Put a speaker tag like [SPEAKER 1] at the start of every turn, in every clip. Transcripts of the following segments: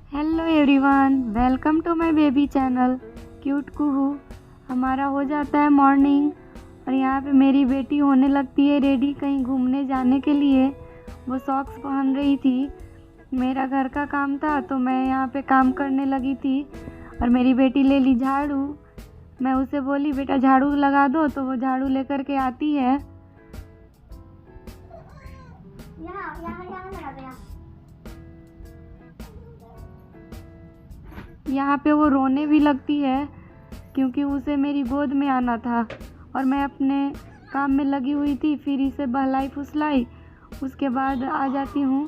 [SPEAKER 1] Hello everyone, welcome to my baby channel cute Kuhu. हमारा हो जाता है मॉर्निंग और यहाँ पे मेरी बेटी होने लगती है रेडी कहीं घूमने जाने के लिए। वो सॉक्स पहन रही थी। मेरा घर का काम था तो मैं यहाँ पे काम करने लगी थी और मेरी बेटी ले ली झाड़ू। मैं उसे बोली बेटा झाड़ू लगा दो, तो वो झाड़ू लेकर के आती है। यहाँ पे वो रोने भी लगती है क्योंकि उसे मेरी गोद में आना था और मैं अपने काम में लगी हुई थी। फिर इसे बहलाई फुसलाई, उसके बाद आ जाती हूँ।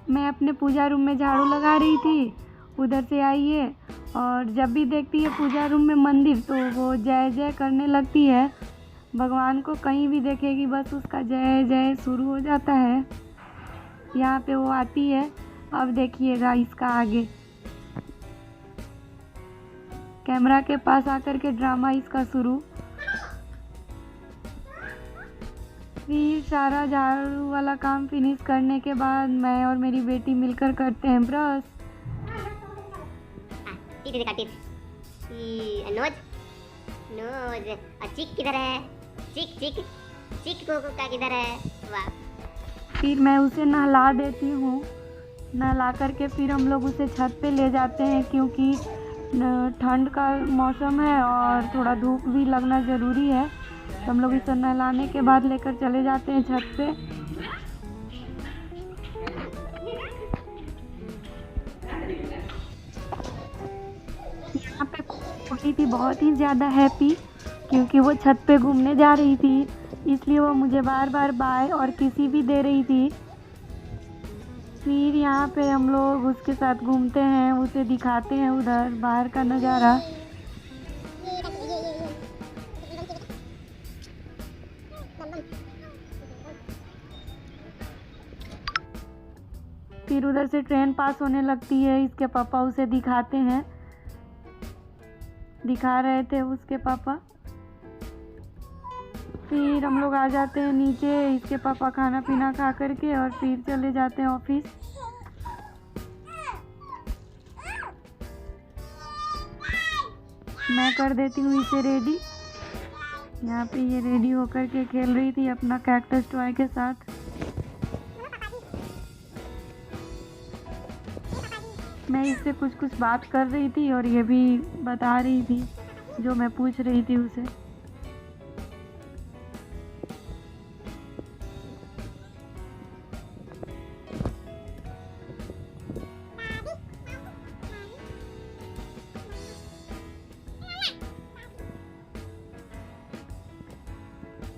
[SPEAKER 1] मैं अपने पूजा रूम में झाड़ू लगा रही थी, उधर से आई है और जब भी देखती है पूजा रूम में मंदिर तो वो जय जय करने लगती है। भगवान को कहीं भी देखेगी बस उसका जय जय शुरू हो जाता है। यहाँ पे वो आती है। अब देखिएगा इसका आगे, कैमरा के पास आकर के ड्रामा इसका शुरू। फिर सारा झाड़ू वाला काम फिनिश करने के बाद मैं और मेरी बेटी मिलकर करते हैं ब्रश।
[SPEAKER 2] नोज नोज चिक किधर है? चिक चिक चिक को का किधर है? वाह।
[SPEAKER 1] फिर मैं उसे नहला देती हूँ। नहला करके फिर हम लोग उसे छत पे ले जाते हैं क्योंकि ठंड का मौसम है और थोड़ा धूप भी लगना ज़रूरी है। तो हम लोग इसे नहलाने के बाद लेकर चले जाते हैं छत पे। यहाँ पे कुड़ी थी बहुत ही ज़्यादा हैप्पी क्योंकि वो छत पे घूमने जा रही थी, इसलिए वो मुझे बार बार बाय और किसी भी दे रही थी। फिर यहाँ पे हम लोग उसके साथ घूमते हैं, उसे दिखाते हैं उधर बाहर का नज़ारा। फिर उधर से ट्रेन पास होने लगती है, इसके पापा उसे दिखाते हैं, दिखा रहे थे उसके पापा। फिर हम लोग आ जाते हैं नीचे, इसके पापा खाना पीना खा करके और फिर चले जाते हैं ऑफिस। मैं कर देती हूँ इसे रेडी। यहाँ पे ये रेडी होकर के खेल रही थी अपना कैक्टस टॉय के साथ। मैं इससे कुछ बात कर रही थी और ये भी बता रही थी जो मैं पूछ रही थी उसे।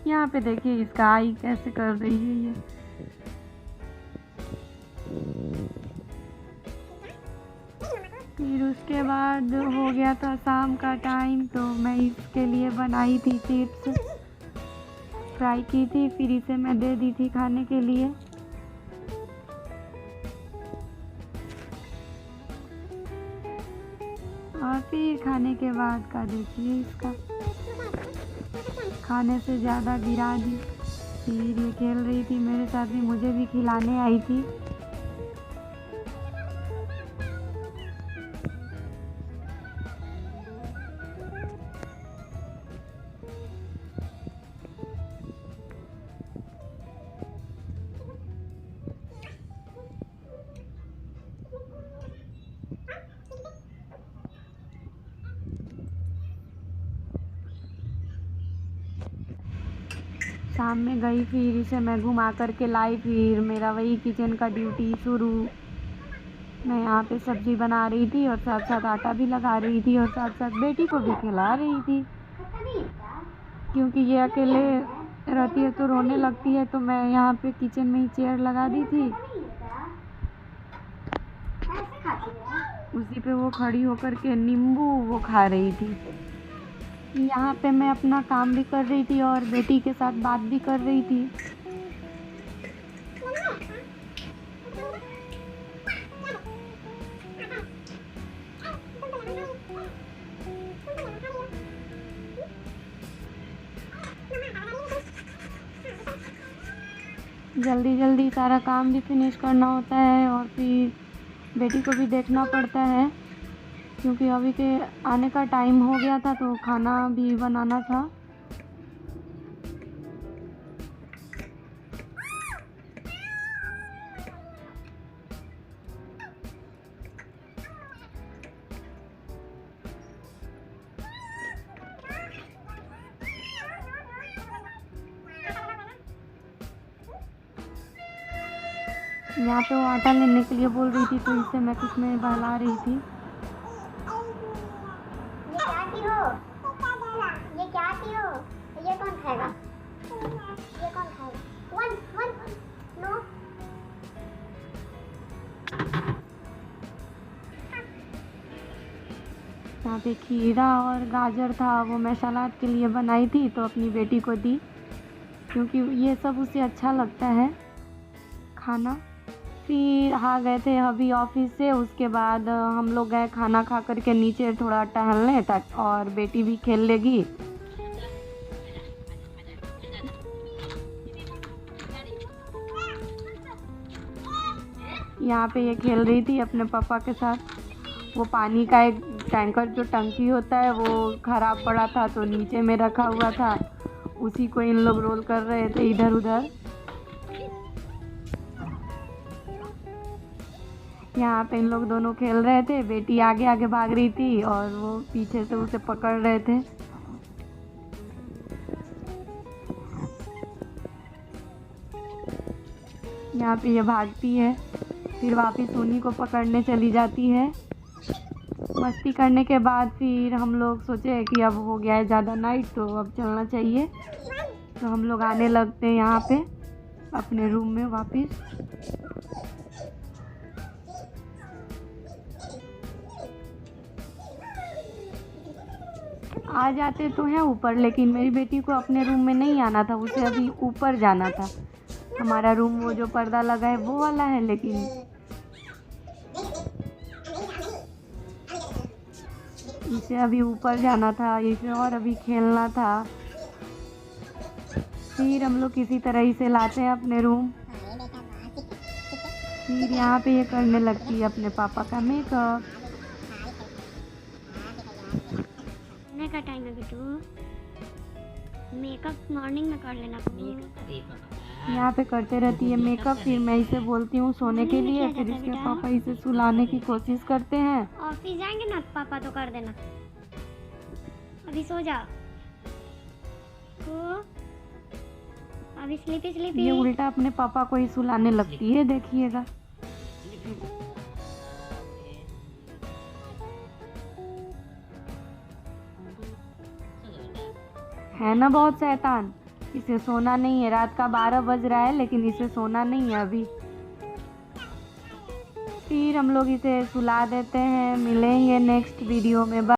[SPEAKER 1] यहाँ पे देखिए इसका आई कैसे कर रही है ये। फिर उसके बाद हो गया था शाम का टाइम, तो मैं इसके लिए बनाई थी चिप्स, फ्राई की थी, फिर इसे मैं दे दी थी खाने के लिए। और फिर खाने के बाद का देखिए इसका, खाने से ज़्यादा गिरा दी। फिर ये खेल रही थी मेरे साथ भी, मुझे भी खिलाने आई थी। शाम में गई, फिर इसे मैं घुमा करके लाई, फिर मेरा वही किचन का ड्यूटी शुरू। मैं यहाँ पे सब्ज़ी बना रही थी और साथ साथ आटा भी लगा रही थी और साथ साथ बेटी को भी खिला रही थी क्योंकि ये अकेले रहती है तो रोने लगती है। तो मैं यहाँ पे किचन में ही चेयर लगा दी थी, उसी पे वो खड़ी होकर के नींबू वो खा रही थी। यहाँ पे मैं अपना काम भी कर रही थी और बेटी के साथ बात भी कर रही थी। जल्दी जल्दी सारा काम भी फिनिश करना होता है और फिर बेटी को भी देखना पड़ता है, क्योंकि अभी के आने का टाइम हो गया था तो खाना भी बनाना था। यहाँ पे वो आटा लेने के लिए बोल रही थी तो इसे मैं कुछ में बहला रही थी।
[SPEAKER 2] ये क्या की हो? ये क्या की हो? ये कौन खाएगा? ये कौन खाएगा? One one no.
[SPEAKER 1] यहाँ पे खीरा और गाजर था, वो मैं सलाद के लिए बनाई थी तो अपनी बेटी को दी, क्योंकि ये सब उसे अच्छा लगता है खाना। फिर आ गए थे अभी ऑफिस से, उसके बाद हम लोग गए खाना खा करके नीचे थोड़ा टहलने तक, और बेटी भी खेल लेगी। यहाँ पे ये खेल रही थी अपने पापा के साथ। वो पानी का एक टैंकर जो टंकी होता है वो ख़राब पड़ा था तो नीचे में रखा हुआ था, उसी को इन लोग रोल कर रहे थे इधर उधर। यहाँ पे इन लोग दोनों खेल रहे थे, बेटी आगे आगे भाग रही थी और वो पीछे से उसे पकड़ रहे थे। यहाँ पे ये भागती है, फिर वापस उन्हीं को पकड़ने चली जाती है। मस्ती करने के बाद फिर हम लोग सोचे कि अब हो गया है ज़्यादा नाइट तो अब चलना चाहिए, तो हम लोग आने लगते हैं यहाँ पे अपने रूम में वापस। आ जाते तो हैं ऊपर, लेकिन मेरी बेटी को अपने रूम में नहीं आना था, उसे अभी ऊपर जाना था। हमारा रूम वो जो पर्दा लगा है वो वाला है, लेकिन इसे अभी ऊपर जाना था, इसे और अभी खेलना था। फिर हम लोग किसी तरह इसे लाते हैं अपने रूम। फिर यहाँ पे ये करने लगती है अपने पापा का मेकअप।
[SPEAKER 2] का टाइम है बेटू, मेकअप मॉर्निंग में कर लेना।
[SPEAKER 1] यहाँ पे करते रहती है मेकअप। फिर मैं इसे बोलती हूँ सोने के लिए, फिर इसके पापा इसे सुलाने की कोशिश करते हैं।
[SPEAKER 2] ऑफिस जाएंगे ना पापा तो कर देना, अभी सो जा। तो अभी स्लीपी स्लीपी।
[SPEAKER 1] ये उल्टा अपने पापा को ही सुलाने लगती है, देखिएगा। है ना बहुत शैतान। इसे सोना नहीं है, रात का 12 बज रहा है लेकिन इसे सोना नहीं है अभी। फिर हम लोग इसे सुला देते हैं। मिलेंगे नेक्स्ट वीडियो में।